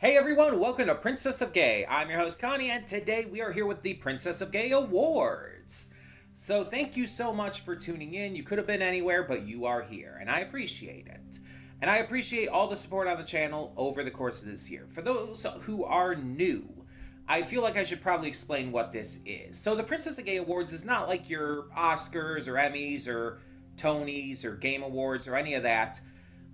Hey everyone, welcome to Princess of Gay. I'm your host Connie, and today we are here with the Princess of Gay Awards. So thank you so much for tuning in. You could have been anywhere, but you are here, and I appreciate it. And I appreciate all the support on the channel over the course of this year. For those who are new, I feel like I should probably explain what this is. So the Princess of Gay Awards is not like your Oscars or Emmys or Tonys or Game Awards or any of that.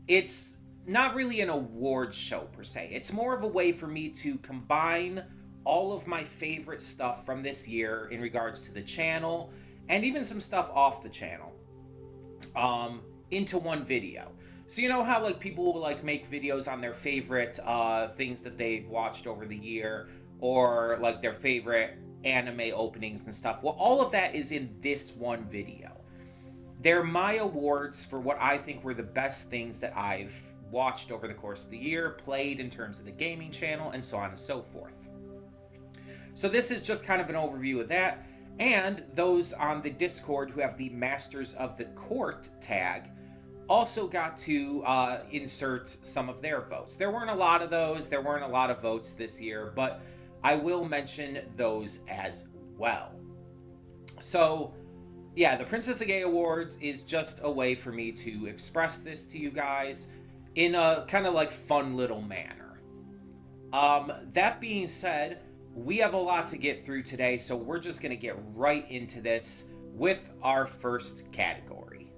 It's not really an awards show per se. It's more of a way for me to combine all of my favorite stuff from this year in regards to the channel and even some stuff off the channel into one video. So you know how like people will like make videos on their favorite things that they've watched over the year, or like their favorite anime openings and stuff. Well, all of that is in this one video. They're my awards for what I think were the best things that I've watched over the course of the year, played in terms of the gaming channel, and so on and so forth. So this is just kind of an overview of that, and those on the Discord who have the Masters of the Court tag also got to insert some of their votes. There weren't a lot of those, there weren't a lot of votes this year, but I will mention those as well. So yeah, the Princess of Gay Awards is just a way for me to express this to you guys in a kind of like fun little manner. That being said, we have a lot to get through today, so we're just going to get right into this with our first category.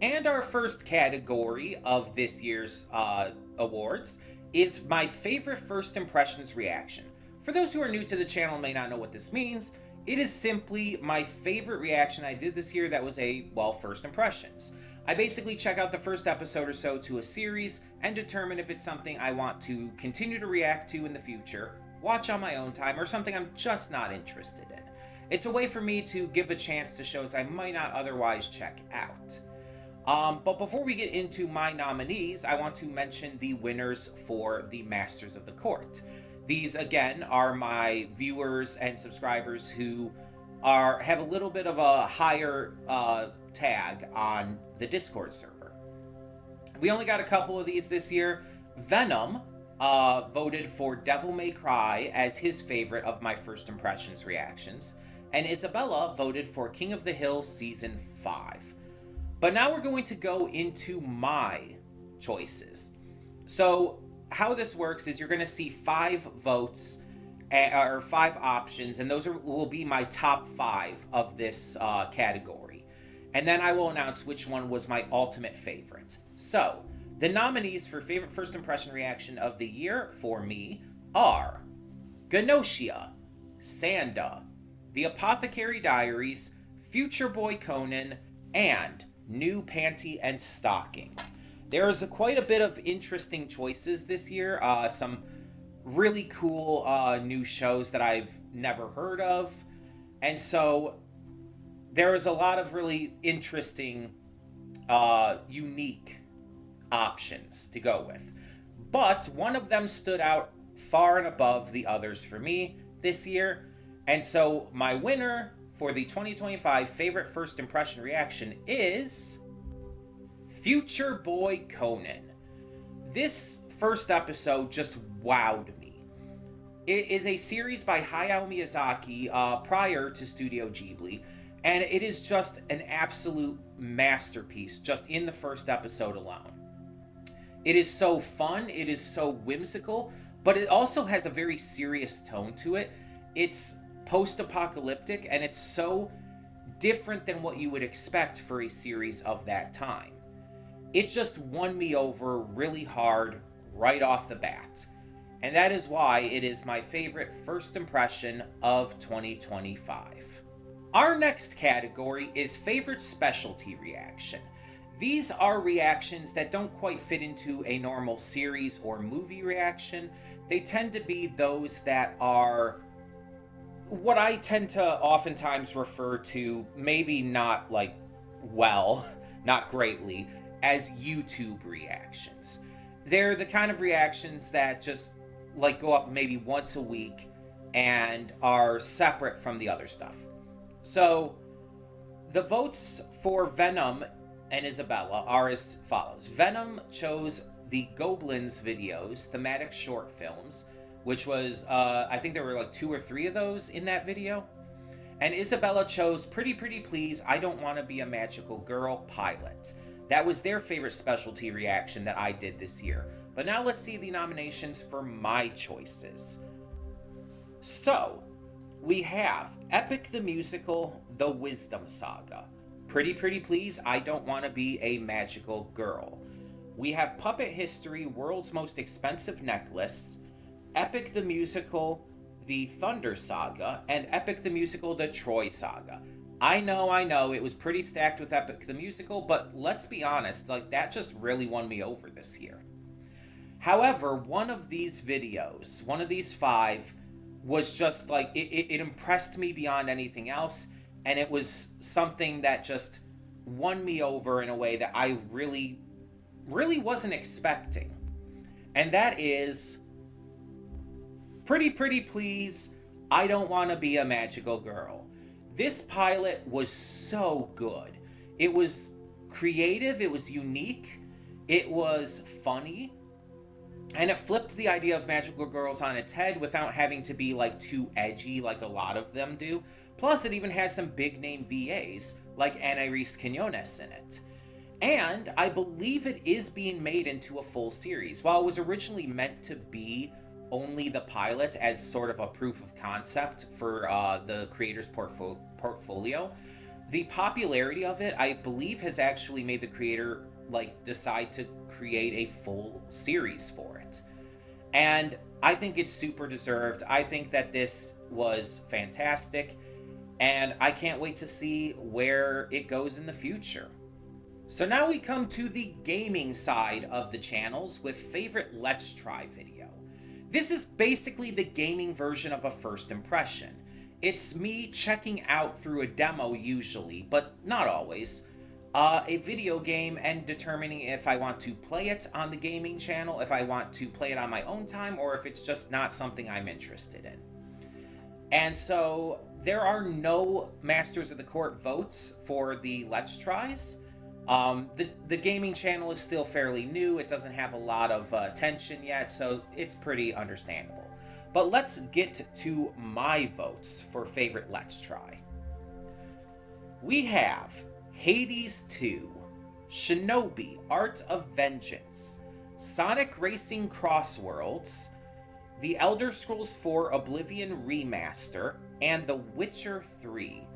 And our first category of this year's awards is my favorite first impressions reaction. For those who are new to the channel and may not know what this means, it is simply my favorite reaction I did this year that was first impressions. I basically check out the first episode or so to a series and determine if it's something I want to continue to react to in the future, watch on my own time, or something I'm just not interested in. It's a way for me to give a chance to shows I might not otherwise check out. But before we get into my nominees, I want to mention the winners for the Masters of the Court. These, again, are my viewers and subscribers who have a little bit of a higher tag on the Discord server. We only got a couple of these this year. Venom voted for Devil May Cry as his favorite of my first impressions reactions, and Isabella voted for King of the Hill Season 5. But now we're going to go into my choices. So how this works is you're going to see 5 votes or 5 options, and those will be my top 5 of this category. And then I will announce which one was my ultimate favorite. So, the nominees for favorite first impression reaction of the year for me are Ganoshia, Sanda, The Apothecary Diaries, Future Boy Conan, and New Panty and Stocking. There's quite a bit of interesting choices this year. Some really cool new shows that I've never heard of. And so there is a lot of really interesting, unique options to go with. But one of them stood out far and above the others for me this year. And so my winner for the 2025 favorite first impression reaction is Future Boy Conan. This first episode just wowed me. It is a series by Hayao Miyazaki prior to Studio Ghibli, and it is just an absolute masterpiece just in the first episode alone. It is so fun, it is so whimsical, but it also has a very serious tone to it. It's post-apocalyptic, and it's so different than what you would expect for a series of that time. It just won me over really hard right off the bat. And that is why it is my favorite first impression of 2025. Our next category is favorite specialty reaction. These are reactions that don't quite fit into a normal series or movie reaction. They tend to be those that are what I tend to oftentimes refer to, maybe not not greatly, as YouTube reactions. They're the kind of reactions that just go up maybe once a week and are separate from the other stuff. So the votes for Venom and Isabella are as follows. Venom chose the Goblins videos, thematic short films, which was, I think there were like 2 or 3 of those in that video. And Isabella chose Pretty Pretty Please, I Don't Want to Be a Magical Girl pilot. That was their favorite specialty reaction that I did this year. But now let's see the nominations for my choices. So, we have Epic the Musical, The Wisdom Saga. Pretty Pretty Please, I Don't Want to Be a Magical Girl. We have Puppet History, World's Most Expensive Necklace, Epic the Musical, The Thunder Saga, and Epic the Musical, The Troy Saga. I know, it was pretty stacked with Epic the Musical, but let's be honest, like that just really won me over this year. However, one of these videos, one of these 5, was just like, it impressed me beyond anything else, and it was something that just won me over in a way that I really wasn't expecting. And that is Pretty Pretty Please, I Don't Want to Be a Magical Girl. This pilot was so good. It was creative, it was unique, it was funny, and it flipped the idea of magical girls on its head without having to be like too edgy like a lot of them do. Plus, it even has some big name VAs like Ana Reese Quinones in it. And I believe it is being made into a full series. While it was originally meant to be only the pilot as sort of a proof of concept for the creator's portfolio, the popularity of it, I believe, has actually made the creator like decide to create a full series for it. And I think it's super deserved. I think that this was fantastic, and I can't wait to see where it goes in the future. So now we come to the gaming side of the channels with favorite Let's Try video. This is basically the gaming version of a first impression. It's me checking out through a demo usually, but not always, a video game and determining if I want to play it on the gaming channel, if I want to play it on my own time, or if it's just not something I'm interested in. And so there are no Masters of the Court votes for the Let's Tries. The gaming channel is still fairly new. It doesn't have a lot of attention yet, so it's pretty understandable. But let's get to my votes for favorite Let's Try. We have Hades 2, Shinobi Art of Vengeance, Sonic Racing Crossworlds, The Elder Scrolls 4 Oblivion Remaster, and The Witcher 3.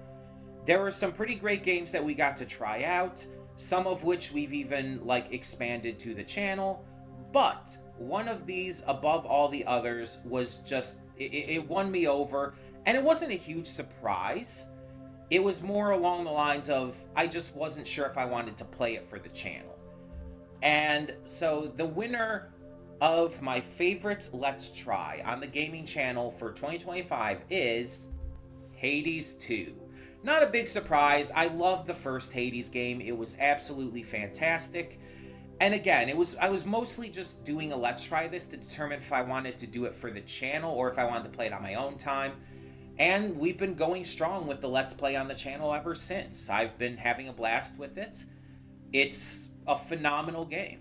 There were some pretty great games that we got to try out, some of which we've even expanded to the channel, but one of these above all the others was just, it won me over, and it wasn't a huge surprise. It was more along the lines of, I just wasn't sure if I wanted to play it for the channel. And so the winner of my favorite Let's Try on the gaming channel for 2025 is Hades 2. Not a big surprise. I loved the first Hades game. It was absolutely fantastic. And again, I was mostly just doing a Let's Try this to determine if I wanted to do it for the channel or if I wanted to play it on my own time. And we've been going strong with the Let's Play on the channel ever since. I've been having a blast with it. It's a phenomenal game.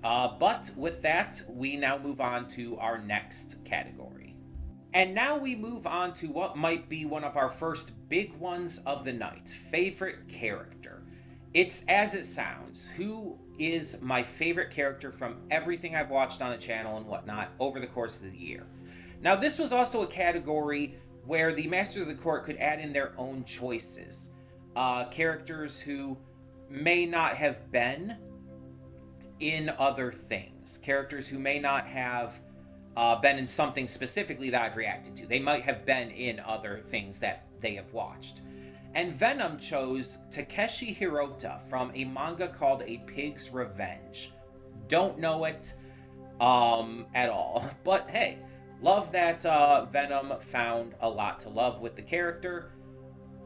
But with that, we now move on to our next category. And now we move on to what might be one of our first big ones of the night, favorite character. It's as it sounds. Who is my favorite character from everything I've watched on the channel and whatnot over the course of the year? Now, this was also a category where the Masters of the Court could add in their own choices. Characters who may not have been in other things. Characters who may not have been in something specifically that I've reacted to. They might have been in other things that they have watched. And Venom chose Takeshi Hirota from a manga called A Pig's Revenge. Don't know it at all. But hey, love that Venom found a lot to love with the character.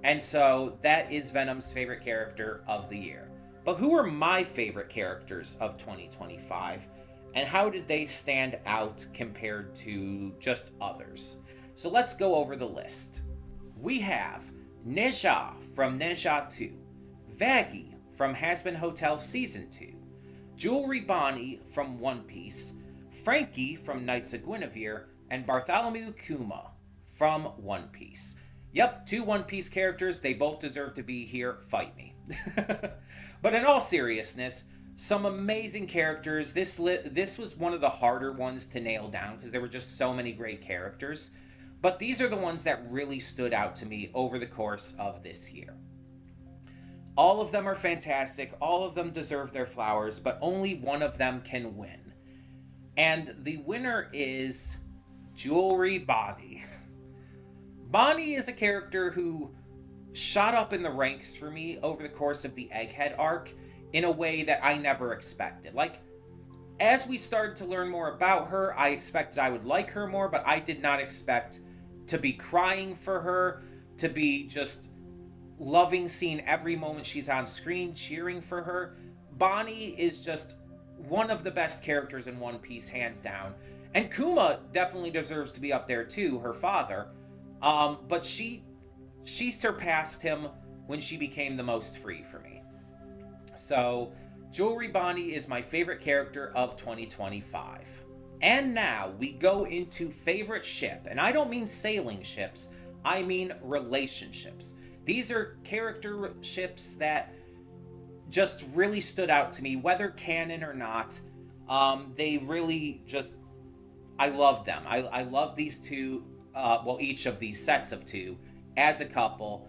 And so that is Venom's favorite character of the year. But who are my favorite characters of 2025? And how did they stand out compared to just others? So let's go over the list. We have Neja from Neja 2, Vaggie from Hazbin Hotel Season 2, Jewelry Bonnie from One Piece, Frankie from Knights of Guinevere, and Bartholomew Kuma from One Piece. Yep, 2 One Piece characters. They both deserve to be here. Fight me. But in all seriousness, some amazing characters. This was one of the harder ones to nail down because there were just so many great characters. But these are the ones that really stood out to me over the course of this year. All of them are fantastic. All of them deserve their flowers, but only one of them can win. And the winner is Jewelry Bonnie. Bonnie is a character who shot up in the ranks for me over the course of the Egghead arc in a way that I never expected. Like, as we started to learn more about her, I expected I would like her more, but I did not expect to be crying for her, to be just loving seeing every moment she's on screen, cheering for her. Bonnie is just one of the best characters in One Piece, hands down. And Kuma definitely deserves to be up there too, her father. But she surpassed him when she became the most free for me. So, Jewelry Bonnie is my favorite character of 2025. And now we go into favorite ship. And I don't mean sailing ships, I mean relationships. These are character ships that just really stood out to me, whether canon or not. They really just, I love them. I love these two, each of these sets of 2 as a couple.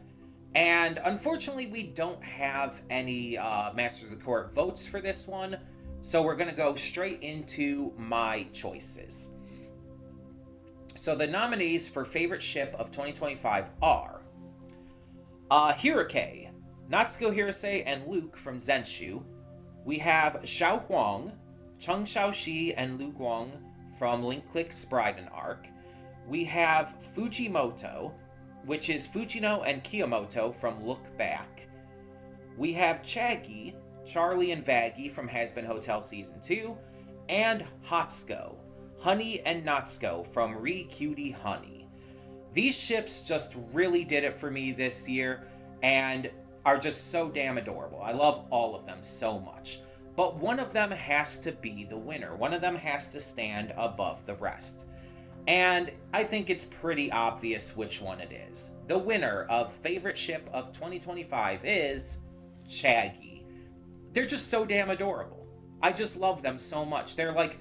And unfortunately, we don't have any Masters of the Court votes for this one. So we're going to go straight into my choices. So the nominees for favorite ship of 2025 are Hirake, Natsuko Hirase, and Luke from Zenshu. We have Xiao Guang, Chung Xiaoxi, and Lu Guang from Link Click's Bryden arc. We have Fujimoto, which is Fujino and Kiyomoto from Look Back. We have Chaggy, Charlie and Vaggie from Hazbin Hotel Season 2. And Hatsuko, Honey and Natsuko from Re Cutie Honey. These ships just really did it for me this year and are just so damn adorable. I love all of them so much. But one of them has to be the winner. One of them has to stand above the rest. And I think it's pretty obvious which one it is. The winner of favorite ship of 2025 is Chaggy. They're just so damn adorable. I just love them so much. They're like,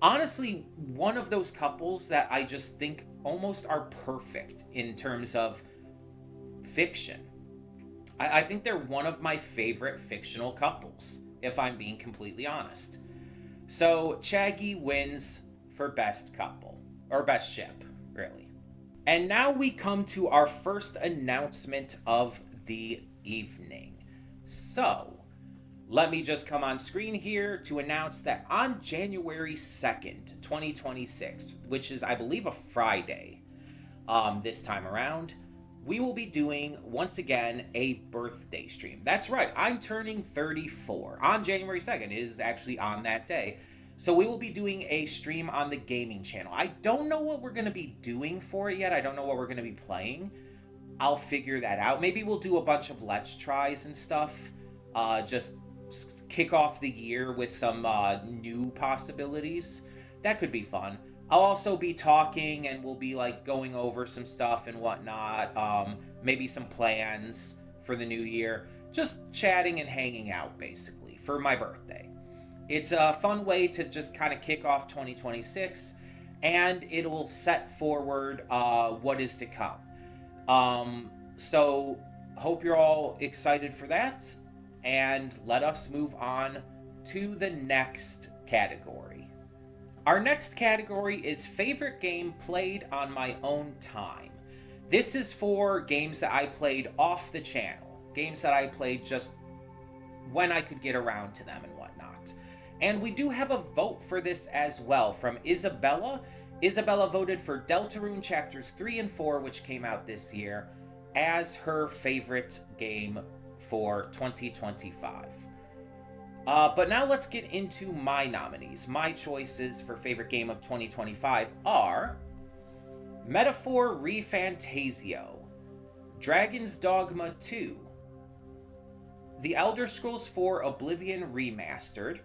honestly, one of those couples that I just think almost are perfect in terms of fiction. I think they're one of my favorite fictional couples, if I'm being completely honest. So Chaggy wins for best couple, or best ship, really. And now we come to our first announcement of the evening. So, let me just come on screen here to announce that on January 2nd, 2026, which is, I believe, a Friday this time around, we will be doing, once again, a birthday stream. That's right, I'm turning 34 on January 2nd. It is actually on that day. So we will be doing a stream on the gaming channel. I don't know what we're going to be doing for it yet. I don't know what we're going to be playing. I'll figure that out. Maybe we'll do a bunch of Let's Tries and stuff. Just kick off the year with some new possibilities. That could be fun. I'll also be talking and we'll be like going over some stuff and whatnot. Maybe some plans for the new year. Just chatting and hanging out basically for my birthday. It's a fun way to just kind of kick off 2026 and it will set forward what is to come. So hope you're all excited for that. And let us move on to the next category. Our next category is favorite game played on my own time. This is for games that I played off the channel. Games that I played just when I could get around to them and whatnot. And we do have a vote for this as well from Isabella. Isabella voted for Deltarune Chapters 3 and 4, which came out this year, as her favorite game for 2025. But now let's get into my nominees. My choices for favorite game of 2025 are Metaphor ReFantasio, Dragon's Dogma 2, The Elder Scrolls IV Oblivion Remastered,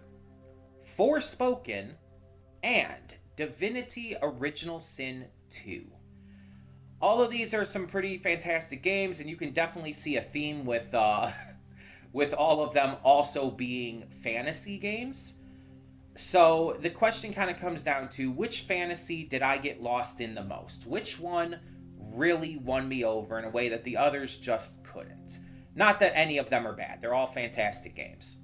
Forspoken, and Divinity Original Sin 2. All of these are some pretty fantastic games, and you can definitely see a theme with with all of them also being fantasy games. So the question kind of comes down to, which fantasy did I get lost in the most? Which one really won me over in a way that the others just couldn't? Not that any of them are bad, they're all fantastic games.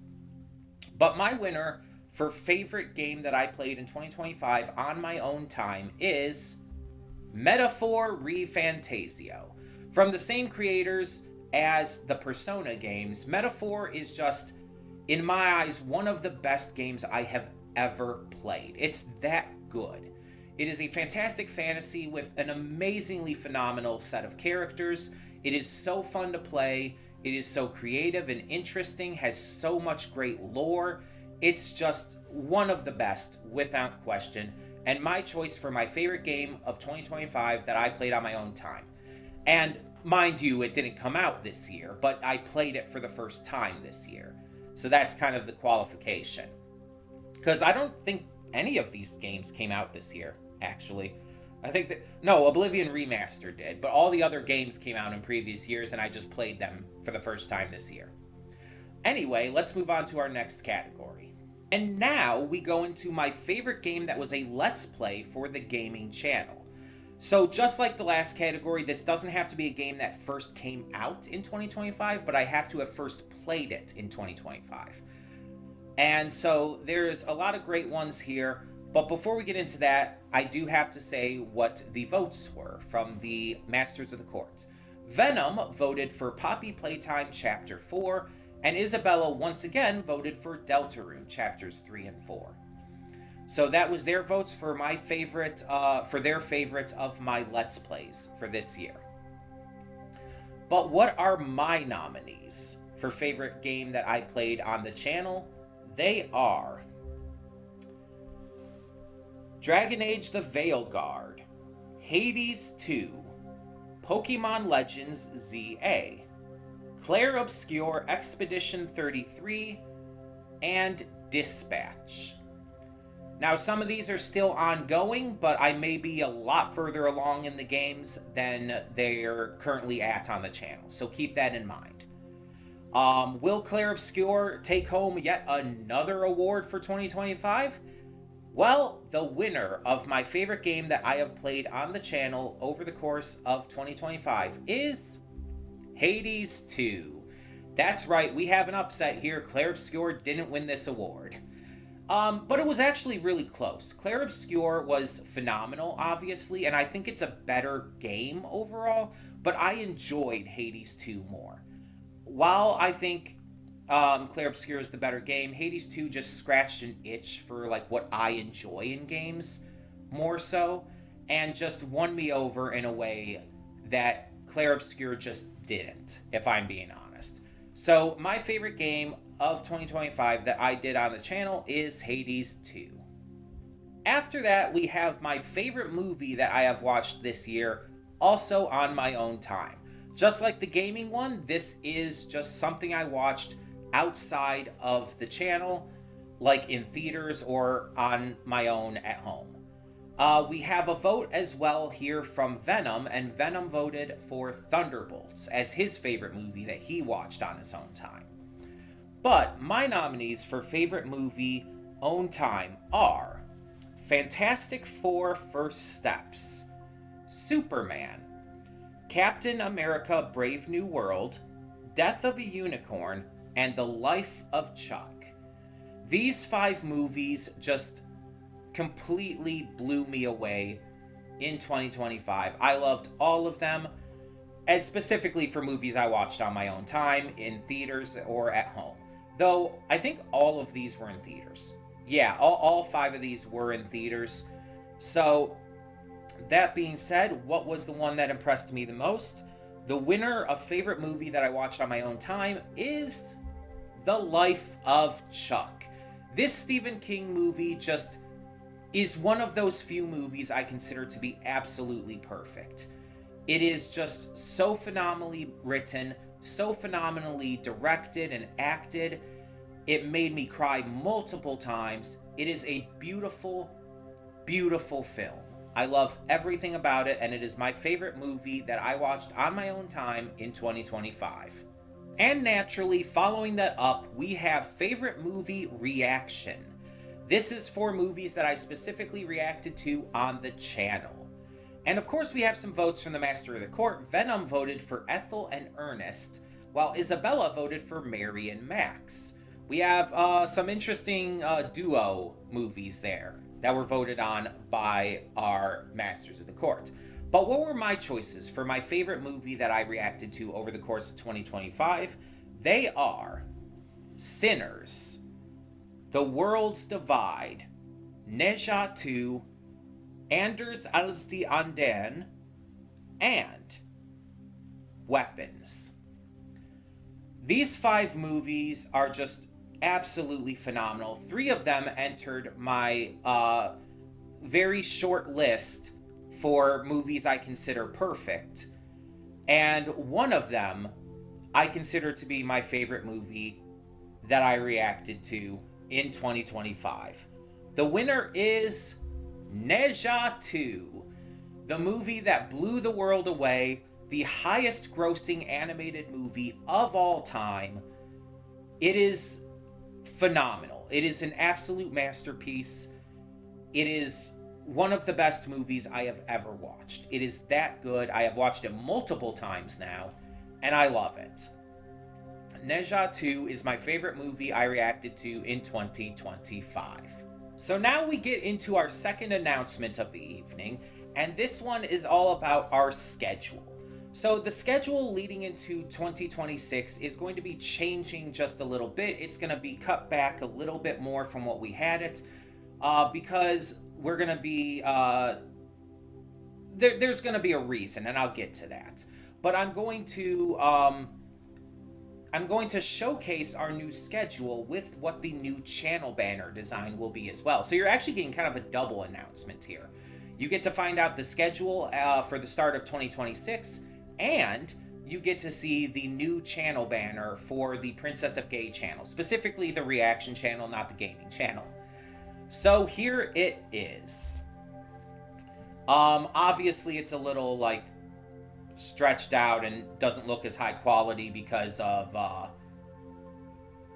But my winner for favorite game that I played in 2025 on my own time is Metaphor ReFantasio. From the same creators as the Persona games, Metaphor is just, in my eyes, one of the best games I have ever played. It's that good. It is a fantastic fantasy with an amazingly phenomenal set of characters. It is so fun to play. It is so creative and interesting, has so much great lore. It's just one of the best, without question, and my choice for my favorite game of 2025 that I played on my own time. And mind you, it didn't come out this year, but I played it for the first time this year. So that's kind of the qualification. Because I don't think any of these games came out this year, actually. I think that, no, Oblivion Remastered did, but all the other games came out in previous years, and I just played them for the first time this year. Anyway, let's move on to our next category. And now we go into my favorite game that was a Let's Play for the gaming channel. So just like the last category, this doesn't have to be a game that first came out in 2025, but I have to have first played it in 2025. And so there's a lot of great ones here, but before we get into that, I do have to say what the votes were from the Masters of the Court. Venom voted for Poppy Playtime Chapter 4, and Isabella once again voted for Deltarune Chapters 3 and 4. So that was their votes for my favorite, for their favorites of my Let's Plays for this year. But what are my nominees for favorite game that I played on the channel? They are Dragon Age the Veilguard, Hades 2, Pokemon Legends ZA, Clair Obscur Expedition 33, and Dispatch. Now, some of these are still ongoing, but I may be a lot further along in the games than they're currently at on the channel, so keep that in mind. Will Clair Obscur take home yet another award for 2025? Well, the winner of my favorite game that I have played on the channel over the course of 2025 is Hades 2. That's right, we have an upset here. Clair Obscur didn't win this award. But it was actually really close. Clair Obscur was phenomenal, obviously, and I think it's a better game overall, but I enjoyed Hades 2 more. While I think Clair Obscur is the better game, Hades 2 just scratched an itch for like what I enjoy in games more so, and just won me over in a way that Clair Obscur just didn't, if I'm being honest. So my favorite game of 2025 that I did on the channel is Hades 2. After that, we have my favorite movie that I have watched this year, also on my own time. Just like the gaming one, this is just something I watched outside of the channel, like in theaters or on my own at home. We have a vote as well here from Venom, and Venom voted for Thunderbolts as his favorite movie that he watched on his own time. But my nominees for favorite movie own time are Fantastic Four First Steps, Superman, Captain America Brave New World, Death of a Unicorn, and The Life of Chuck. These 5 movies just completely blew me away in 2025. I loved all of them, and specifically for movies I watched on my own time, in theaters or at home. Though, I think all of these were in theaters. Yeah, all 5 of these were in theaters. So, that being said, what was the one that impressed me the most? The winner of favorite movie that I watched on my own time is The Life of Chuck. This Stephen King movie just is one of those few movies I consider to be absolutely perfect. It is just so phenomenally written, so phenomenally directed and acted. It made me cry multiple times. It is a beautiful, beautiful film. I love everything about it, and it is my favorite movie that I watched on my own time in 2025. And naturally, following that up, we have favorite movie reaction. This is for movies that I specifically reacted to on the channel. And of course, we have some votes from the Master of the Court. Venom voted for Ethel and Ernest, while Isabella voted for Mary and Max. We have some interesting duo movies there that were voted on by our Masters of the Court. But what were my choices for my favorite movie that I reacted to over the course of 2025? They are Sinners, The World's Divide, Neja 2, Anders als die Anden, and Weapons. These 5 movies are just absolutely phenomenal. 3 of them entered my very short list for movies I consider perfect. And one of them I consider to be my favorite movie that I reacted to in 2025. The winner is Neja 2, the movie that blew the world away, the highest grossing animated movie of all time. It is phenomenal. It is an absolute masterpiece. It is one of the best movies I have ever watched. It is that good. I have watched it multiple times now, and I love it. Neja 2 is my favorite movie I reacted to in 2025. So now we get into our second announcement of the evening, and this one is all about our schedule. So the schedule leading into 2026 is going to be changing just a little bit. It's going to be cut back a little bit more from what we had it, because we're going to be, there's going to be a reason, and I'll get to that. But I'm going to showcase our new schedule with what the new channel banner design will be as well. So you're actually getting kind of a double announcement here. You get to find out the schedule for the start of 2026, and you get to see the new channel banner for the Princess of Gay channel, specifically the reaction channel, not the gaming channel. So here it is. Obviously it's a little like stretched out and doesn't look as high quality because of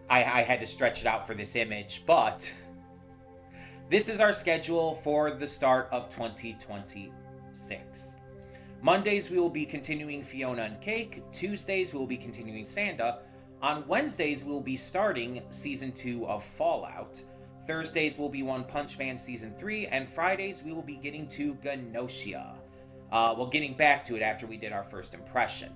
I had to stretch it out for this image, but this is our schedule for the start of 2026. Mondays we will be continuing Fiona and Cake. Tuesdays we will be continuing Sanda. On Wednesdays we will be starting season 2 of Fallout. Thursdays will be One Punch Man season 3, and Fridays we will be getting to Genosha. Getting back to it after we did our first impression.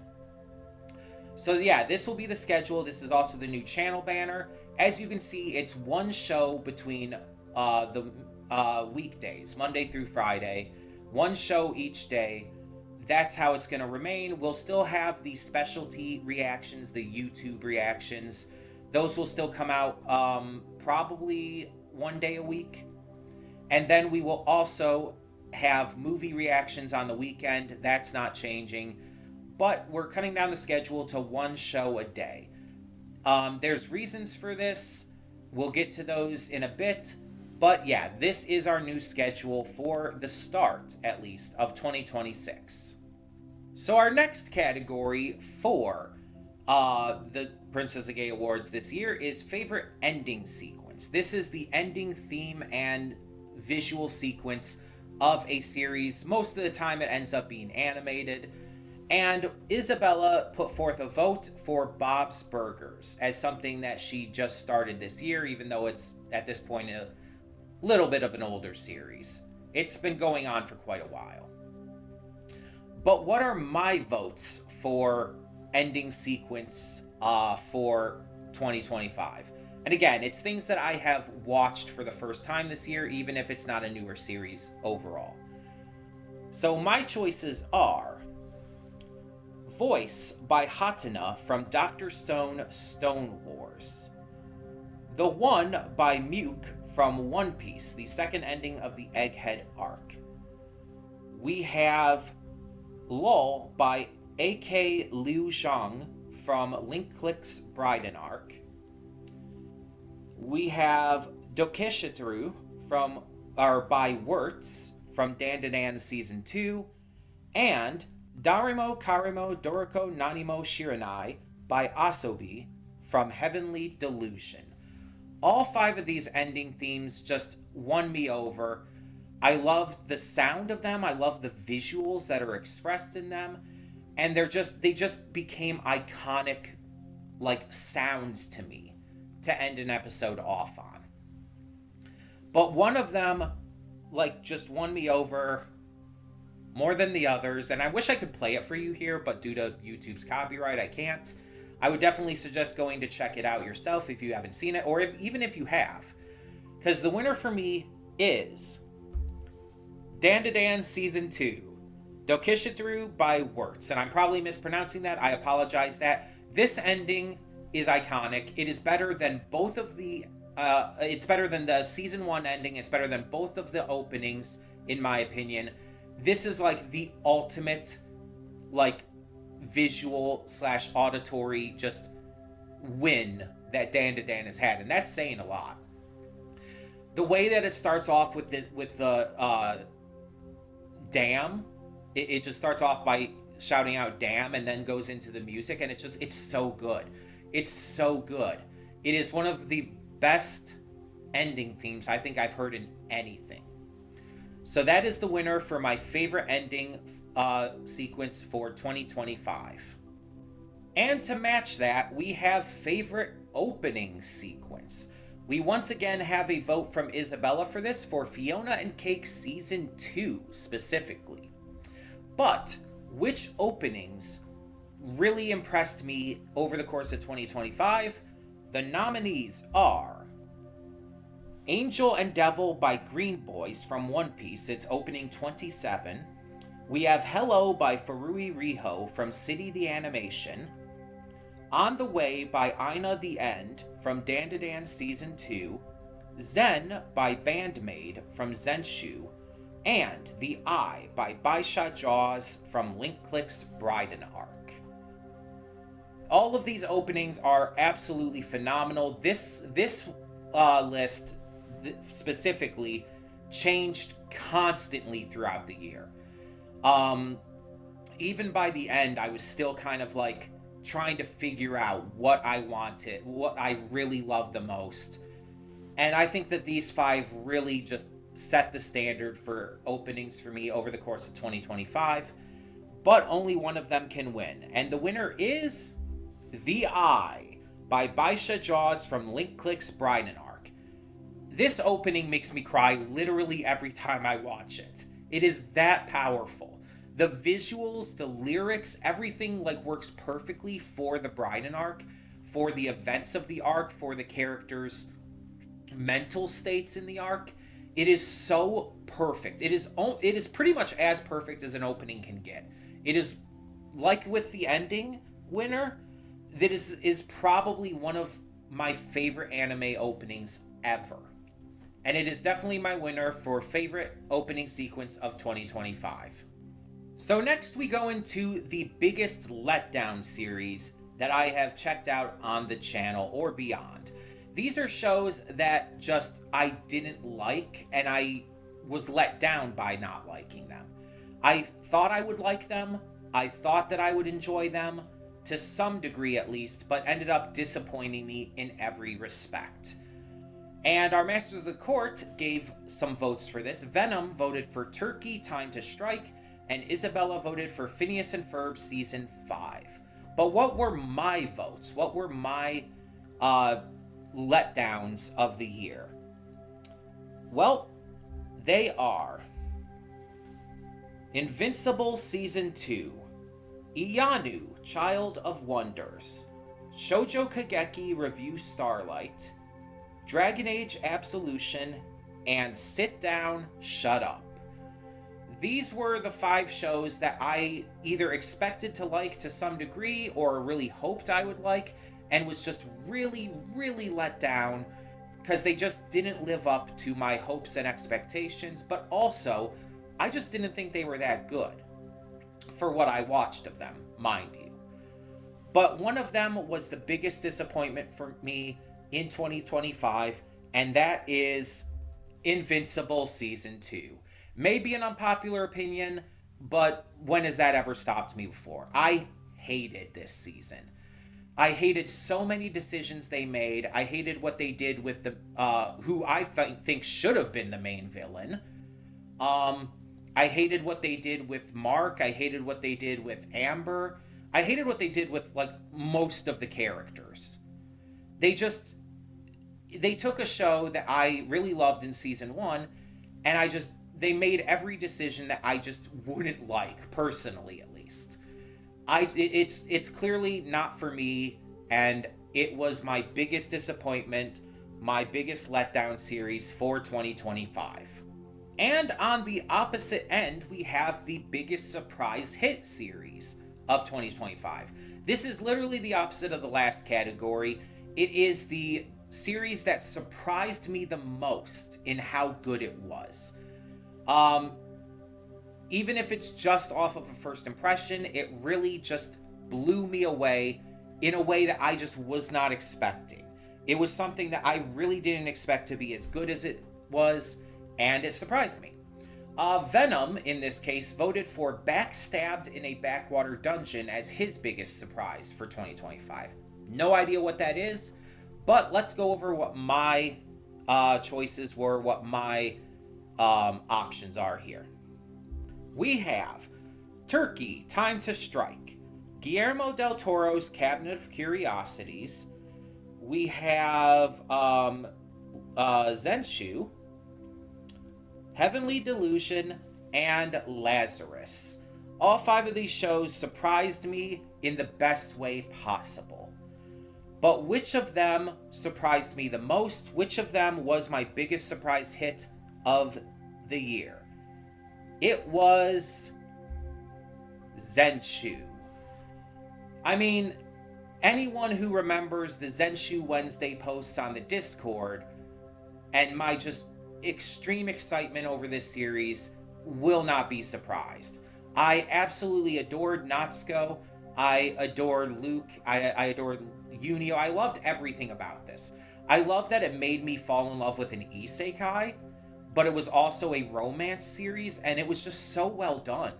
So yeah, this will be the schedule. This is also the new channel banner. As you can see, it's one show between the weekdays, Monday through Friday. One show each day. That's how it's going to remain. We'll still have the specialty reactions, the YouTube reactions. Those will still come out probably one day a week. And then we will also have movie reactions on the weekend. That's not changing. But we're cutting down the schedule to one show a day. There's reasons for this. We'll get to those in a bit. But yeah, this is our new schedule for the start, at least, of 2026. So our next category for the Princess of Gay Awards this year is favorite ending sequence. This is the ending theme and visual sequence of a series. Most of the time it ends up being animated. And Isabella put forth a vote for Bob's Burgers as something that she just started this year, even though it's at this point a little bit of an older series. It's been going on for quite a while. But what are my votes for ending sequence for 2025? And again, it's things that I have watched for the first time this year, even if it's not a newer series overall. So my choices are Voice by Hatena from Dr. Stone Stone Wars. The One by Muke from One Piece, the second ending of the Egghead arc. We have Lull by A.K. Liu Zhang from Link Click's Bryden arc. We have Dokishitaru from, or by Wirtz from Dandadan Season 2, and Darimo Karimo Doriko Nanimo Shiranai by Asobi from Heavenly Delusion. All 5 of these ending themes just won me over. I love the sound of them. I love the visuals that are expressed in them. And they just became iconic, like, sounds to me to end an episode off on. But one of them, like, just won me over more than the others. And I wish I could play it for you here, but due to YouTube's copyright, I can't. I would definitely suggest going to check it out yourself if you haven't seen it, or even if you have. Because the winner for me is Dandadan Season 2, Dokishitaru by Wirtz. And I'm probably mispronouncing that. I apologize that. This ending is iconic. It is better than both of the... it's better than the Season 1 ending. It's better than both of the openings, in my opinion. This is like the ultimate, like, visual / auditory just win that Dandadan has had, and that's saying a lot. The way that it starts off with the damn, it just starts off by shouting out damn and then goes into the music, and it's so good. It's so good. It is one of the best ending themes I think I've heard in anything. So that is the winner for my favorite ending sequence for 2025. And to match that, we have favorite opening sequence. We once again have a vote from Isabella for this, for Fiona and Cake Season 2 specifically. But which openings really impressed me over the course of 2025? The nominees are Angel and Devil by Green Boys from One Piece, it's opening 27. We have Hello by Furui Riho from City the Animation. On the Way by Aina the End from Dandadan Season 2. Zen by Bandmaid from Zenshu. And The Eye by Baisha Jaws from Link Click's Bride and Arc. All of these openings are absolutely phenomenal. This list specifically changed constantly throughout the year. Even by the end, I was still kind of like trying to figure out what I wanted, what I really loved the most. And I think that these 5 really just set the standard for openings for me over the course of 2025. But only one of them can win. And the winner is The Eye by Baisha Jaws from Link Click's Bride and Arc. This opening makes me cry literally every time I watch it. It is that powerful. The visuals, the lyrics, everything like works perfectly for the Bride and Arc, for the events of the arc, for the characters' mental states in the arc. It is so perfect. It is pretty much as perfect as an opening can get. It is like with the ending winner, that is probably one of my favorite anime openings ever. And it is definitely my winner for favorite opening sequence of 2025. So next we go into the biggest letdown series that I have checked out on the channel or beyond. These are shows that just I didn't like, and I was let down by not liking them. I thought I would like them. I thought that I would enjoy them, to some degree at least, but ended up disappointing me in every respect. And our Masters of the Court gave some votes for this. Venom voted for Turkey, Time to Strike, and Isabella voted for Phineas and Ferb Season 5. But what were my votes? What were my letdowns of the year? Well, they are Invincible Season 2, Iyanu, Child of Wonders, Shoujo Kageki Review Starlight, Dragon Age Absolution, and Sit Down, Shut Up. These were the 5 shows that I either expected to like to some degree or really hoped I would like, and was just really, really let down because they just didn't live up to my hopes and expectations, but also I just didn't think they were that good for what I watched of them, mind you. But one of them was the biggest disappointment for me in 2025, and that is Invincible Season 2. Maybe an unpopular opinion, but when has that ever stopped me before? I hated this season. I hated so many decisions they made. I hated what they did with the who I think should have been the main villain. I hated what they did with Mark. I hated what they did with Amber. I hated what they did with like most of the characters. They took a show that I really loved in season 1, and they made every decision that I just wouldn't like, personally at least. It's clearly not for me, and it was my biggest disappointment, my biggest letdown series for 2025. And on the opposite end, we have the biggest surprise hit series of 2025. This is literally the opposite of the last category. It is the series that surprised me the most in how good it was. Even if it's just off of a first impression, it really just blew me away in a way that I just was not expecting. It was something that I really didn't expect to be as good as it was, and it surprised me. Venom, in this case, voted for Backstabbed in a Backwater Dungeon as his biggest surprise for 2025. No idea what that is, but let's go over what my choices were, what my options are here. We have Turkey, Time to Strike, Guillermo del Toro's Cabinet of Curiosities. We have Zenshu, Heavenly Delusion, and Lazarus. All 5 of these shows surprised me in the best way possible. But which of them surprised me the most? Which of them was my biggest surprise hit of the year? It was Zenshu. I mean, anyone who remembers the Zenshu Wednesday posts on the Discord and my just extreme excitement over this series will not be surprised. I absolutely adored Natsuko. I adored Luke. I adored Yunio. I loved everything about this. I love that it made me fall in love with an isekai, but it was also a romance series, and it was just so well done.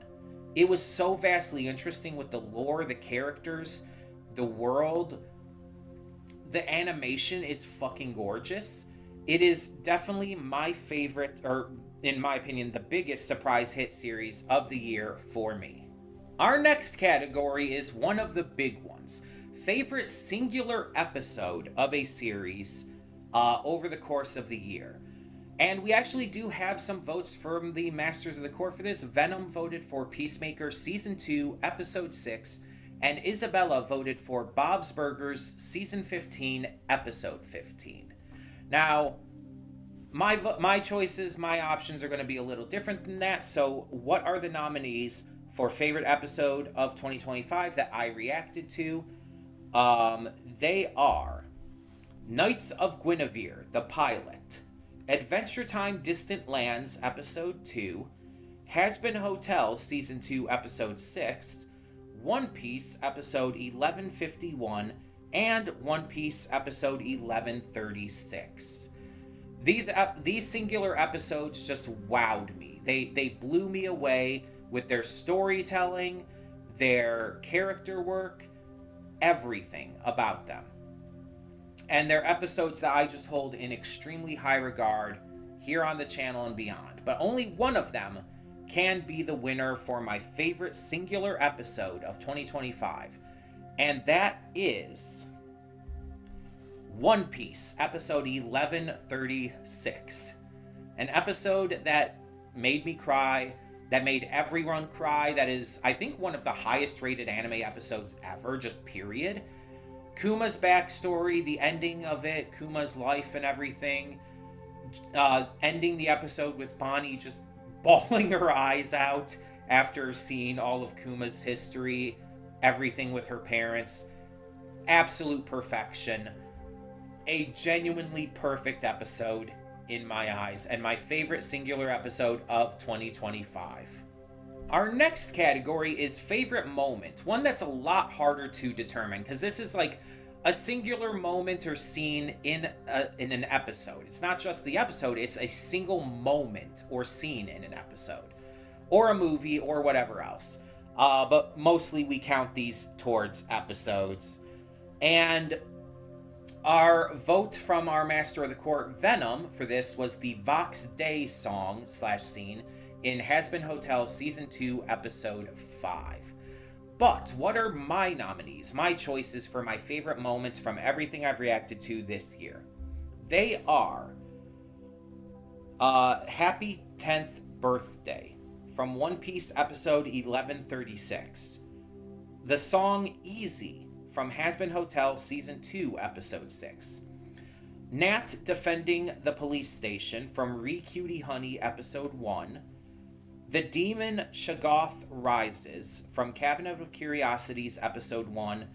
It was so vastly interesting with the lore, the characters, the world. The animation is fucking gorgeous. It is definitely my favorite, or in my opinion, the biggest surprise hit series of the year for me. Our next category is one of the big ones. Favorite singular episode of a series over the course of the year. And we actually do have some votes from the Masters of the Court for this. Venom voted for Peacemaker Season 2, Episode 6, and Isabella voted for Bob's Burgers Season 15, Episode 15. Now, my choices, my options are going to be a little different than that. So what are the nominees for favorite episode of 2025 that I reacted to? They are Knights of Guinevere, the pilot, Adventure Time Distant Lands, Episode 2, Has-Been Hotel, Season 2, Episode 6, One Piece, Episode 1151, and One Piece, Episode 1136. These singular episodes just wowed me. They blew me away with their storytelling, their character work, everything about them. And they're episodes that I just hold in extremely high regard here on the channel and beyond. But only one of them can be the winner for my favorite singular episode of 2025. And that is One Piece, episode 1136. An episode that made me cry, that made everyone cry, that is, I think, one of the highest rated anime episodes ever, just period. Kuma's backstory, the ending of it, Kuma's life and everything, ending the episode with Bonnie just bawling her eyes out after seeing all of Kuma's history, everything with her parents. Absolute perfection. A genuinely perfect episode in my eyes, and my favorite singular episode of 2025. Our next category is favorite moment, one that's a lot harder to determine, because this is like a singular moment or scene in an episode. It's not just the episode, it's a single moment or scene in an episode, or a movie, or whatever else. But mostly we count these towards episodes. And our vote from our Master of the Court, Venom, for this was the Vox Day song / scene in Has Been Hotel Season 2, Episode 5. But what are my nominees, my choices for my favorite moments from everything I've reacted to this year? They are Happy 10th Birthday from One Piece episode 1136. The song Easy from Has Been Hotel Season 2, Episode 6. Nat defending the police station from Re Cutie Honey Episode 1. The Demon Shoggoth Rises from Cabinet of Curiosities Episode 1,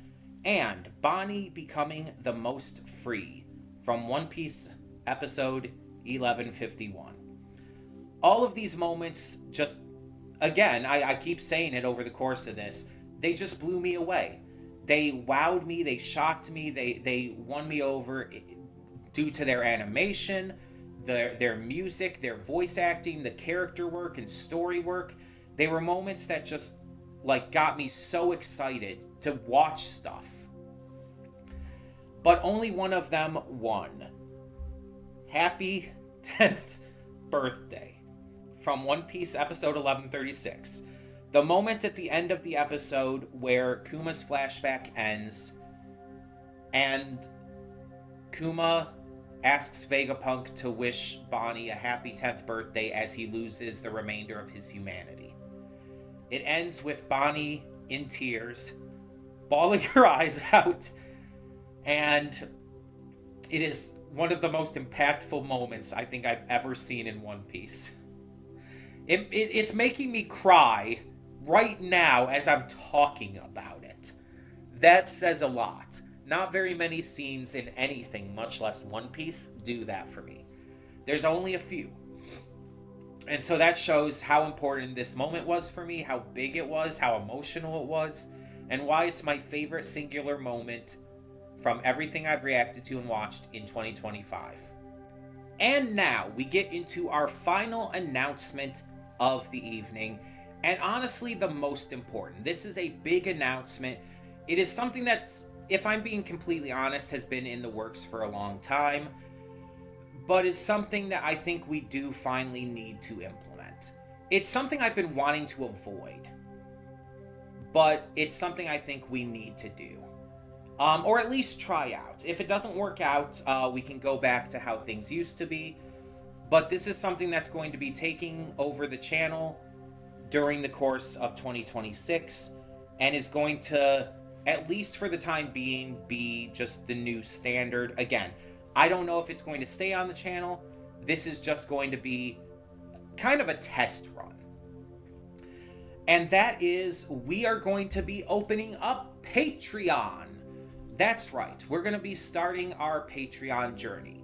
and Bonnie becoming the most free from One Piece Episode 1151. All of these moments just, again, I keep saying it over the course of this, they just blew me away. They wowed me, they shocked me, they won me over due to their animation, their music, their voice acting, the character work and story work. They were moments that just got me so excited to watch stuff. But only one of them won. Happy 10th Birthday from One Piece episode 1136. The moment at the end of the episode where Kuma's flashback ends and Kuma asks Vegapunk to wish Bonnie a happy 10th birthday as he loses the remainder of his humanity. It ends with Bonnie in tears, bawling her eyes out, and it is one of the most impactful moments I think I've ever seen in One Piece. It's making me cry right now as I'm talking about it. That says a lot. Not very many scenes in anything, much less One Piece, do that for me. There's only a few. And so that shows how important this moment was for me, how big it was, how emotional it was, and why it's my favorite singular moment from everything I've reacted to and watched in 2025. And now we get into our final announcement of the evening, and honestly the most important. This is a big announcement. It is something that's, if I'm being completely honest, has been in the works for a long time, but it's something that I think we do finally need to implement. It's something I've been wanting to avoid, but it's something I think we need to do. Or at least try out. If it doesn't work out, we can go back to how things used to be, but this is something that's going to be taking over the channel during the course of 2026, and is going to, at least for the time being, be just the new standard. Again, I don't know if it's going to stay on the channel. This is just going to be kind of a test run. And that is, we are going to be opening up Patreon. That's right, we're going to be starting our Patreon journey.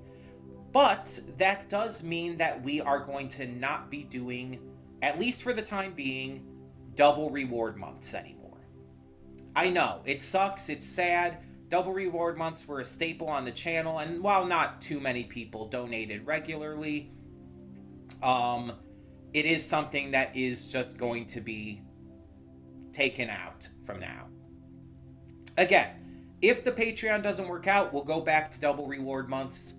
But that does mean that we are going to not be doing, at least for the time being, double reward months anymore. I know, it sucks, it's sad. Double reward months were a staple on the channel, and while not too many people donated regularly, it is something that is just going to be taken out from now. Again, if the Patreon doesn't work out, we'll go back to double reward months,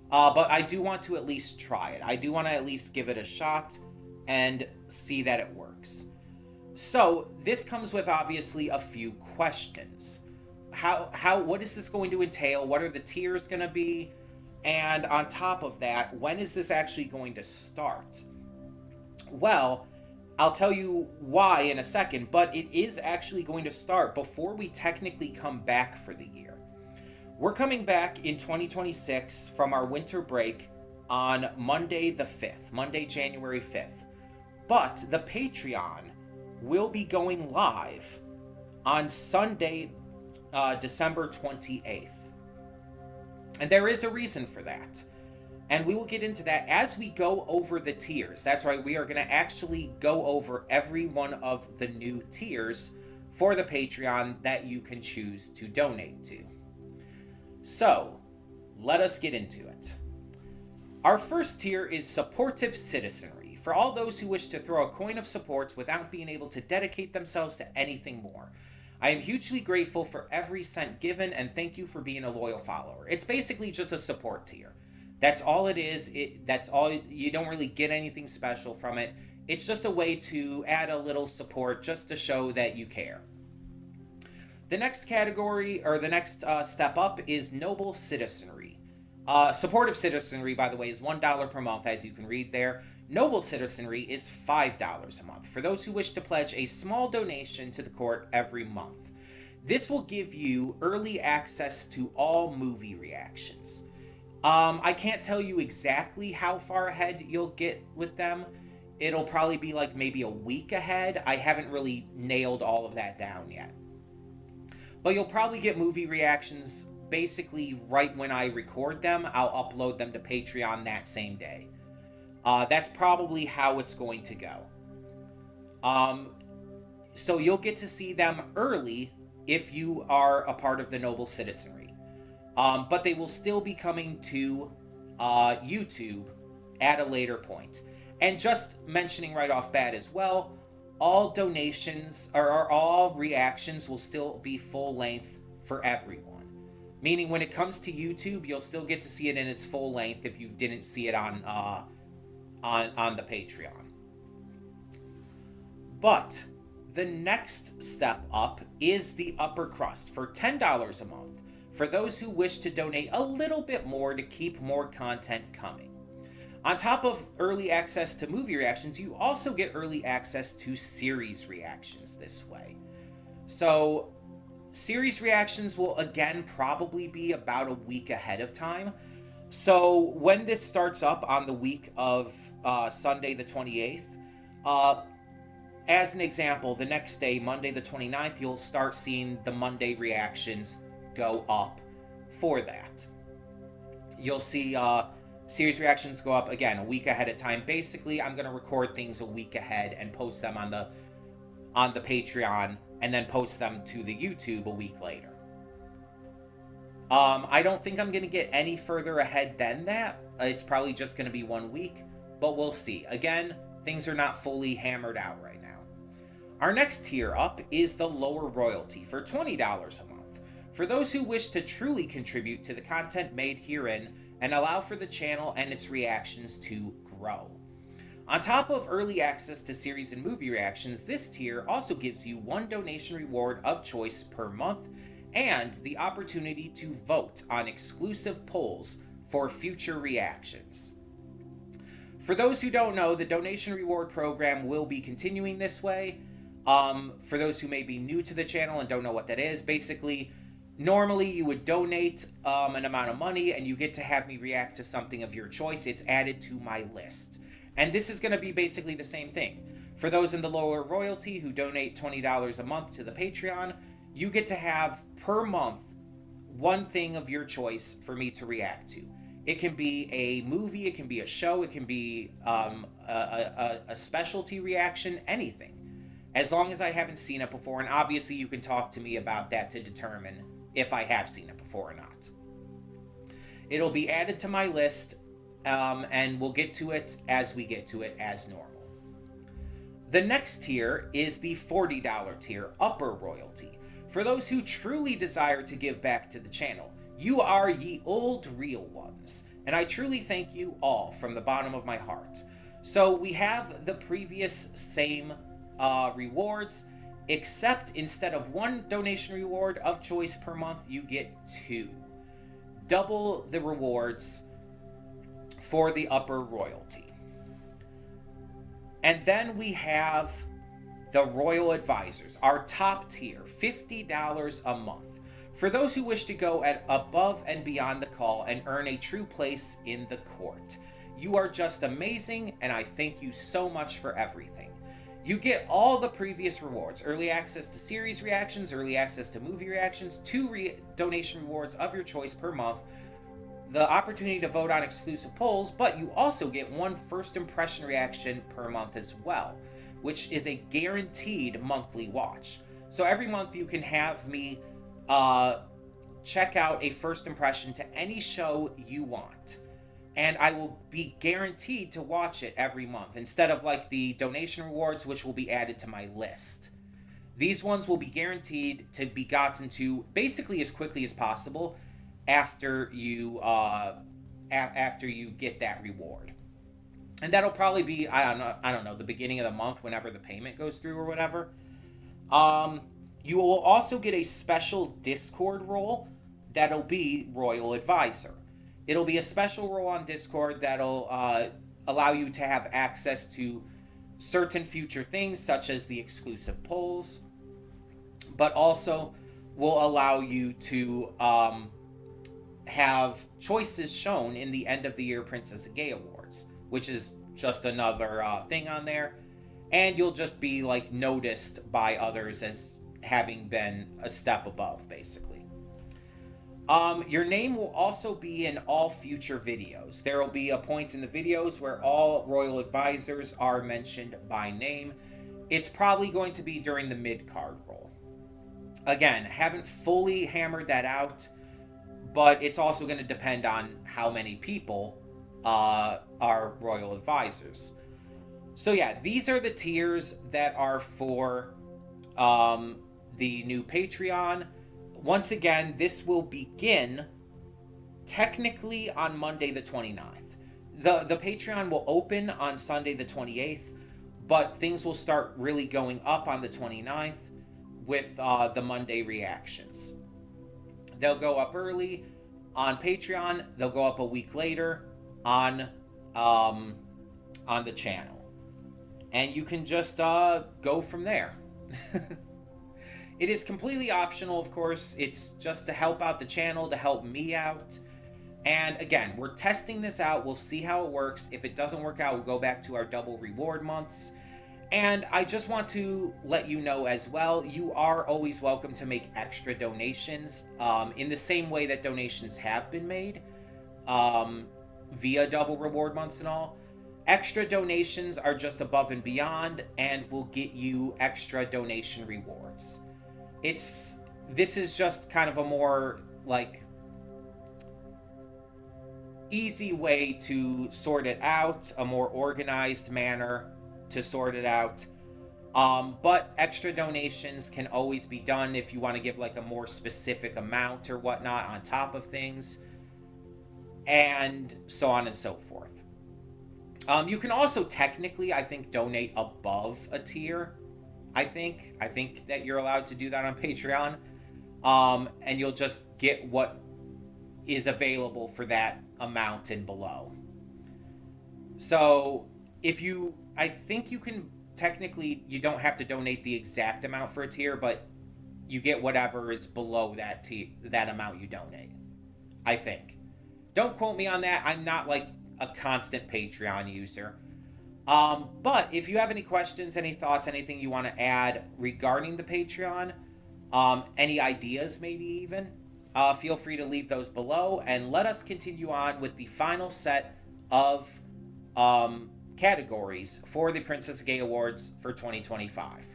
but I do want to at least try it. I do want to at least give it a shot and see that it works. So this comes with obviously a few questions. What is this going to entail? What are the tiers going to be? And on top of that, when is this actually going to start? Well, I'll tell you why in a second, but it is actually going to start before we technically come back for the year. We're coming back in 2026 from our winter break on Monday the 5th, Monday, January 5th. But the Patreon will be going live on Sunday, December 28th. And there is a reason for that. And we will get into that as we go over the tiers. That's right, we are going to actually go over every one of the new tiers for the Patreon that you can choose to donate to. So, let us get into it. Our first tier is supportive citizenry, for all those who wish to throw a coin of support without being able to dedicate themselves to anything more. I am hugely grateful for every cent given, and thank you for being a loyal follower. It's basically just a support tier. That's all it is. That's all. You don't really get anything special from it. It's just a way to add a little support just to show that you care. The next category, or the next step up, is noble citizenry. Supportive citizenry, by the way, is $1 per month, as you can read there. Noble citizenry is $5 a month for those who wish to pledge a small donation to the court every month. This will give you early access to all movie reactions. I can't tell you exactly how far ahead you'll get with them. It'll probably be like maybe a week ahead. I haven't really nailed all of that down yet. But you'll probably get movie reactions basically right when I record them. I'll upload them to Patreon that same day. That's probably how it's going to go. So you'll get to see them early if you are a part of the noble citizenry. But they will still be coming to YouTube at a later point. And just mentioning right off bat as well, all donations or all reactions will still be full length for everyone. Meaning when it comes to YouTube, you'll still get to see it in its full length if you didn't see it on the Patreon. But the next step up is the upper crust for $10 a month for those who wish to donate a little bit more to keep more content coming. On top of early access to movie reactions, you also get early access to series reactions this way. So, series reactions will again probably be about a week ahead of time. So, when this starts up on the week of Sunday the 28th, as an example, the next day, Monday the 29th, you'll start seeing the Monday reactions go up for that. You'll see series reactions go up again a week ahead of time. Basically, I'm going to record things a week ahead and post them on the Patreon, and then post them to the YouTube a week later. I don't think I'm going to get any further ahead than that. It's probably just going to be 1 week, but we'll see. Again, things are not fully hammered out right now. Our next tier up is the lower royalty for $20 a month for those who wish to truly contribute to the content made herein and allow for the channel and its reactions to grow. On top of early access to series and movie reactions, this tier also gives you one donation reward of choice per month and the opportunity to vote on exclusive polls for future reactions. For those who don't know, the donation reward program will be continuing this way. For those who may be new to the channel and don't know what that is, basically, normally you would donate an amount of money and you get to have me react to something of your choice. It's added to my list. And this is going to be basically the same thing. For those in the lower royalty who donate $20 a month to the Patreon, you get to have per month one thing of your choice for me to react to. It can be a movie, it can be a show, it can be a specialty reaction, anything. As long as I haven't seen it before, and obviously you can talk to me about that to determine if I have seen it before or not. It'll be added to my list, and we'll get to it as we get to it as normal. The next tier is the $40 tier, upper royalty. For those who truly desire to give back to the channel, you are ye old real ones, and I truly thank you all from the bottom of my heart. So we have the previous same rewards, except instead of one donation reward of choice per month, you get two. Double the rewards for the upper royalty. And then we have the Royal Advisors, our top tier, $50 a month. For those who wish to go above and beyond the call and earn a true place in the court. You are just amazing, and I thank you so much for everything. You get all the previous rewards, early access to series reactions, early access to movie reactions, two donation rewards of your choice per month, the opportunity to vote on exclusive polls, but you also get one first impression reaction per month as well, which is a guaranteed monthly watch. So every month you can have me check out a first impression to any show you want. And I will be guaranteed to watch it every month, instead of like the donation rewards, which will be added to my list. These ones will be guaranteed to be gotten to basically as quickly as possible after you get that reward. And that'll probably be, I don't know, the beginning of the month, whenever the payment goes through or whatever. You will also get a special Discord role that'll be Royal Advisor. It'll be a special role on Discord that'll allow you to have access to certain future things, such as the exclusive polls, but also will allow you to have choices shown in the end of the year Princess of Gay Awards, which is just another thing on there. And you'll just be like noticed by others as having been a step above, basically. Your name will also be in all future videos. There will be a point in the videos where all Royal Advisors are mentioned by name. It's probably going to be during the mid-card roll. Again, haven't fully hammered that out, but it's also going to depend on how many people are Royal Advisors. So yeah, these are the tiers that are for the new Patreon. Once again, this will begin technically on Monday the 29th. The Patreon will open on Sunday the 28th, but things will start really going up on the 29th with the Monday reactions. They'll go up early on Patreon. They'll go up a week later on the channel. And you can just go from there. It is completely optional, of course. It's just to help out the channel, to help me out. And again, we're testing this out. We'll see how it works. If it doesn't work out, we'll go back to our double reward months. And I just want to let you know as well, you are always welcome to make extra donations in the same way that donations have been made via double reward months and all. Extra donations are just above and beyond and will get you extra donation rewards. This is just kind of a more like easy way to sort it out, a more organized manner to sort it out. But extra donations can always be done if you want to give like a more specific amount or whatnot on top of things, and so on and so forth. You can also technically, I think, donate above a tier. I think that you're allowed to do that on Patreon. And you'll just get what is available for that amount and below. So I think you can technically, you don't have to donate the exact amount for a tier, but you get whatever is below that amount you donate. I think. Don't quote me on that. I'm not like a constant Patreon user. But if you have any questions, any thoughts, anything you want to add regarding the Patreon, any ideas maybe even, feel free to leave those below, and let us continue on with the final set of categories for the Princess of Gay Awards for 2025.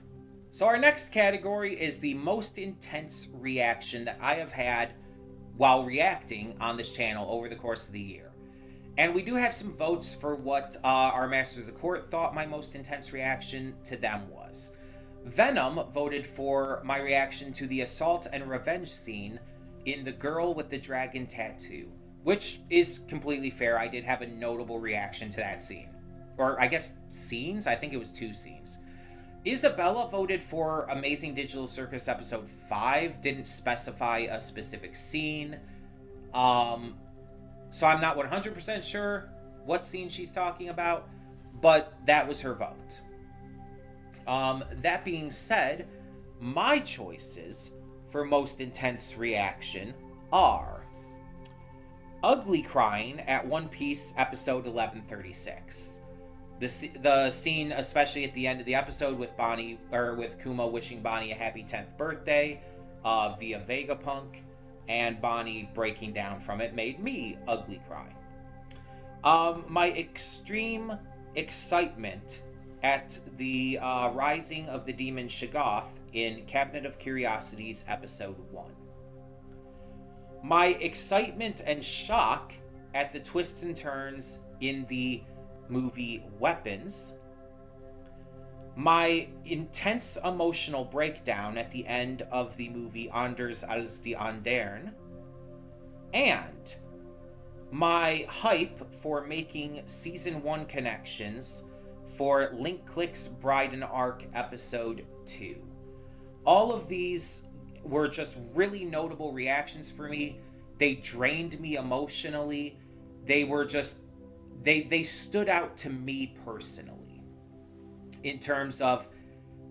So our next category is the most intense reaction that I have had while reacting on this channel over the course of the year. And we do have some votes for what our Masters of Court thought my most intense reaction to them was. Venom voted for my reaction to the assault and revenge scene in The Girl with the Dragon Tattoo, which is completely fair. I did have a notable reaction to that scene. Or I guess scenes? I think it was 2 scenes. Isabella voted for Amazing Digital Circus episode 5, didn't specify a specific scene. So I'm not 100% sure what scene she's talking about, but that was her vote. That being said, my choices for most intense reaction are ugly crying at One Piece episode 1136. The scene, especially at the end of the episode with Kuma wishing Bonnie a happy 10th birthday via Vegapunk, and Bonnie breaking down from it, made me ugly cry. My extreme excitement at the rising of the demon Shoggoth in Cabinet of Curiosities episode 1. my excitement and shock at the twists and turns in the movie Weapons, my intense emotional breakdown at the end of the movie Anders als die Anderen, and my hype for making season 1 connections for Link Click's Bride and Arc episode 2. All of these were just really notable reactions for me. They drained me emotionally. They were just, they stood out to me personally in terms of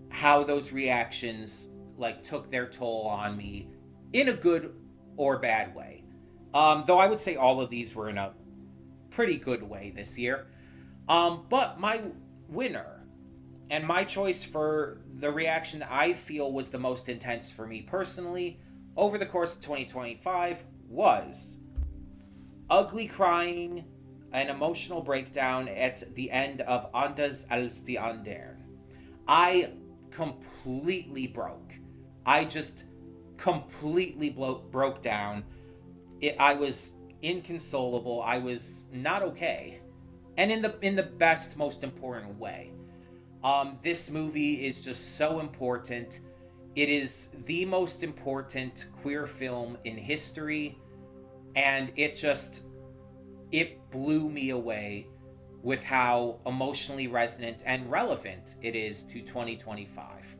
how those reactions like took their toll on me in a good or bad way. Though I would say all of these were in a pretty good way this year. But my winner and my choice for the reaction I feel was the most intense for me personally over the course of 2025 was ugly crying and emotional breakdown at the end of Anders als die Anderen. I completely broke. I just completely broke down. I was inconsolable. I was not okay. And in the best, most important way. This movie is just so important. It is the most important queer film in history, and it blew me away with how emotionally resonant and relevant it is to 2025.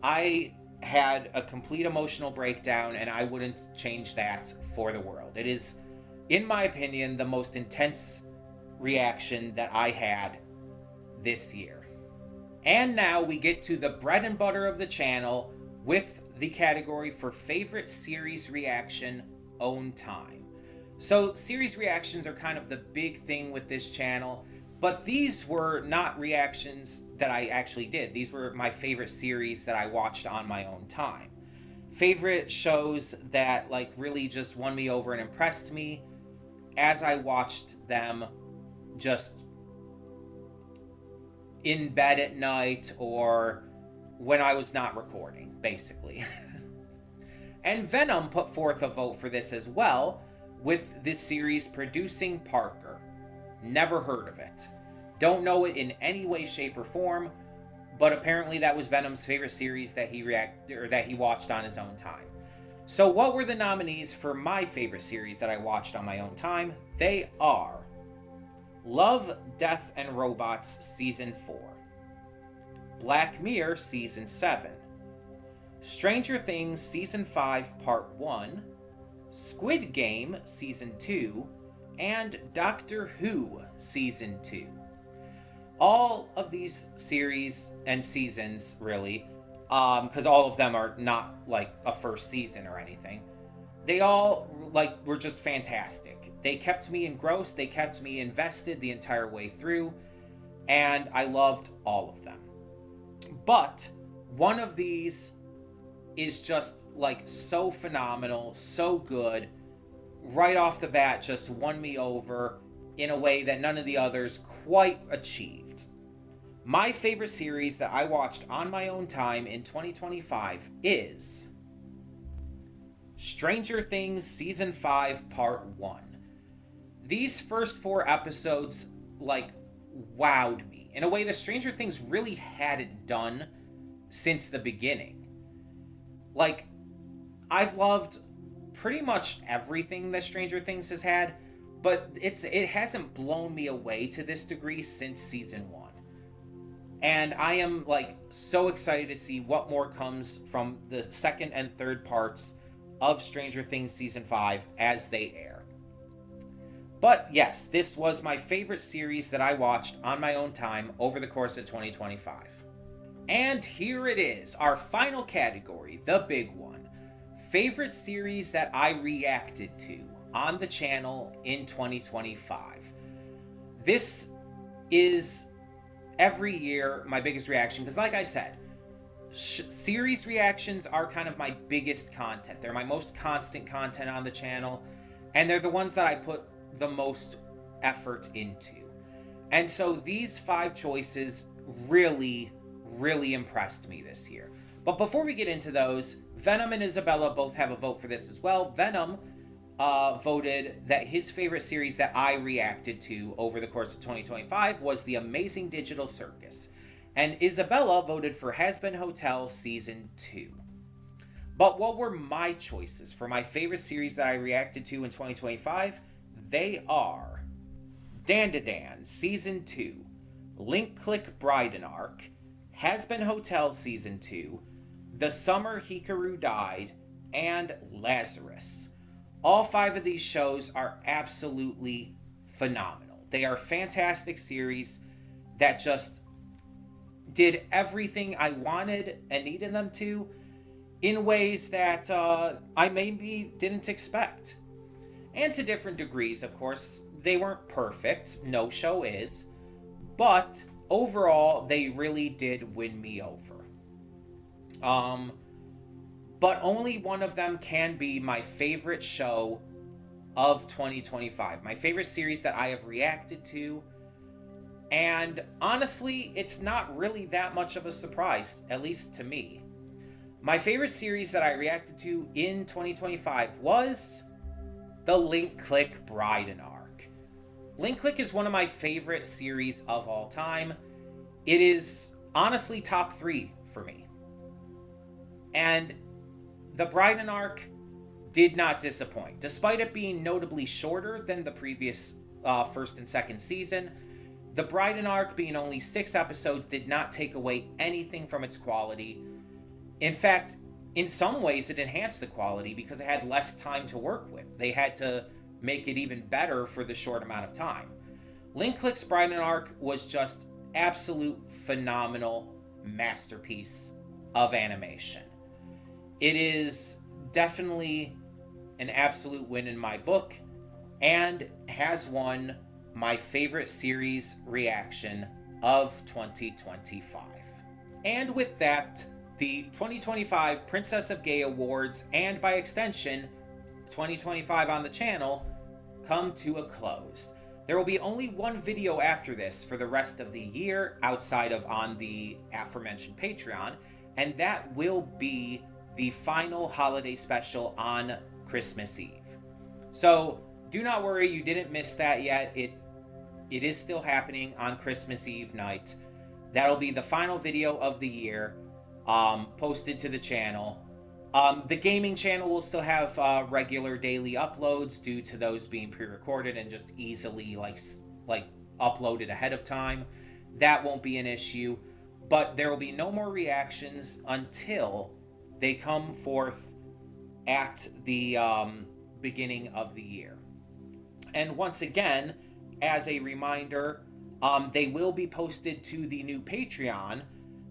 I had a complete emotional breakdown, and I wouldn't change that for the world. It is, in my opinion, the most intense reaction that I had this year. And now we get to the bread and butter of the channel with the category for favorite series reaction, own time. So series reactions are kind of the big thing with this channel, but these were not reactions that I actually did. These were my favorite series that I watched on my own time. Favorite shows that like really just won me over and impressed me as I watched them just in bed at night or when I was not recording, basically. And Venom put forth a vote for this as well, with this series Producing Parker. Never heard of it. Don't know it in any way, shape, or form, but apparently that was Venom's favorite series that he watched on his own time. So what were the nominees for my favorite series that I watched on my own time? They are Love, Death, and Robots Season 4, Black Mirror Season 7, Stranger Things Season 5 Part 1, Squid Game Season 2, and Doctor Who Season 2. All of these series and seasons, really, because all of them are not like a first season or anything, they all were just fantastic. They kept me engrossed, they kept me invested the entire way through, and I loved all of them. But one of these is just so phenomenal, so good, right off the bat just won me over in a way that none of the others quite achieved. My favorite series that I watched on my own time in 2025 is Stranger Things Season 5 Part 1. These first 4 episodes wowed me in a way that Stranger Things really hadn't done since the beginning. I've loved pretty much everything that Stranger Things has had, but it hasn't blown me away to this degree since season 1. And I am so excited to see what more comes from the second and third parts of Stranger Things Season 5 as they air. But yes, this was my favorite series that I watched on my own time over the course of 2025. And here it is, our final category, the big one. Favorite series that I reacted to on the channel in 2025. This is every year my biggest reaction, because like I said, series reactions are kind of my biggest content. They're my most constant content on the channel, and they're the ones that I put the most effort into. And so these 5 choices really impressed me this year. But before we get into those, Venom and Isabella both have a vote for this as well. Venom voted that his favorite series that I reacted to over the course of 2025 was The Amazing Digital Circus. And Isabella voted for Has-Been Hotel Season 2. But what were my choices for my favorite series that I reacted to in 2025? They are Dandadan Season 2, Link Click Bride and Arc, Has-Been Hotel Season 2, The Summer Hikaru Died, and Lazarus. All 5 of these shows are absolutely phenomenal. They are fantastic series that just did everything I wanted and needed them to in ways that I maybe didn't expect. And to different degrees, of course. They weren't perfect. No show is. But overall, they really did win me over. But only one of them can be my favorite show of 2025. My favorite series that I have reacted to. And honestly, it's not really that much of a surprise, at least to me. My favorite series that I reacted to in 2025 was the Link Click Bride and Arc. Link Click is one of my favorite series of all time. It is honestly top 3 for me. And the Bride and Arc did not disappoint. Despite it being notably shorter than the previous first and second season, the Bride and Arc being only 6 episodes did not take away anything from its quality. In fact, in some ways it enhanced the quality because it had less time to work with. They had to make it even better for the short amount of time. Link Click's Bride and Arc was just absolute phenomenal masterpiece of animation. It is definitely an absolute win in my book and has won my favorite series reaction of 2025. And with that, the 2025 Princess of Gay Awards, and by extension, 2025 on the channel, come to a close. There will be only one video after this for the rest of the year, outside of on the aforementioned Patreon, and that will be the final holiday special on Christmas Eve. So do not worry, you didn't miss that yet. It is still happening on Christmas Eve night. That'll be the final video of the year, posted to the channel. The gaming channel will still have regular daily uploads due to those being pre-recorded and just easily like uploaded ahead of time. That won't be an issue, but there will be no more reactions until they come forth at the beginning of the year. And once again, as a reminder, they will be posted to the new Patreon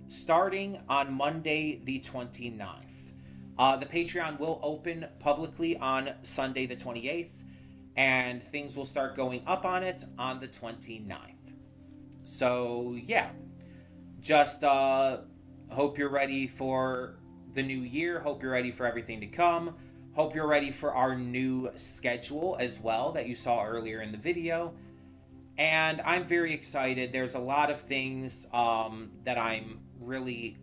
starting on Monday the 29th. The Patreon will open publicly on Sunday the 28th, and things will start going up on it on the 29th. So yeah, just hope you're ready for the new year. Hope you're ready for everything to come. Hope you're ready for our new schedule as well that you saw earlier in the video. And I'm very excited. There's a lot of things that I'm really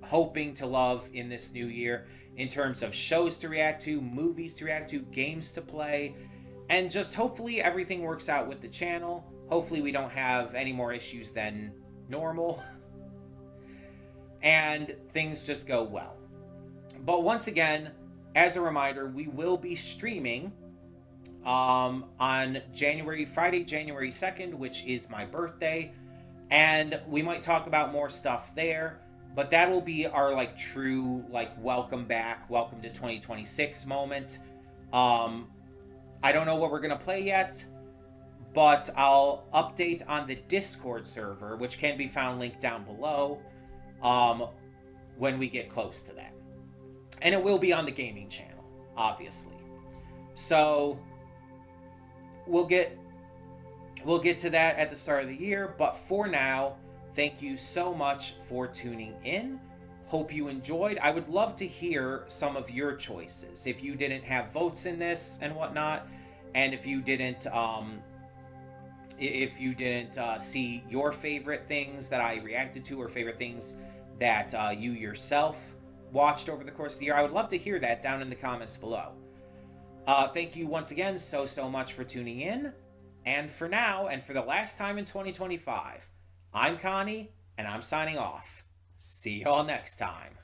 hoping to love in this new year in terms of shows to react to, movies to react to, games to play, and just hopefully everything works out with the channel. Hopefully we don't have any more issues than normal and things just go well. But once again, as a reminder, we will be streaming on Friday, January 2nd, which is my birthday, and we might talk about more stuff there, but that will be our true welcome back, welcome to 2026 moment. I don't know what we're gonna play yet, but I'll update on the Discord server, which can be found linked down below, when we get close to that. And it will be on the gaming channel, obviously. So we'll get to that at the start of the year, but for now, thank you so much for tuning in. Hope you enjoyed. I would love to hear some of your choices. If you didn't have votes in this and whatnot, and if you didn't see your favorite things that I reacted to, or favorite things that you yourself watched over the course of the year? I would love to hear that down in the comments below. Thank you once again so much for tuning in. And for now, and for the last time in 2025, I'm Connie, and I'm signing off. See y'all next time.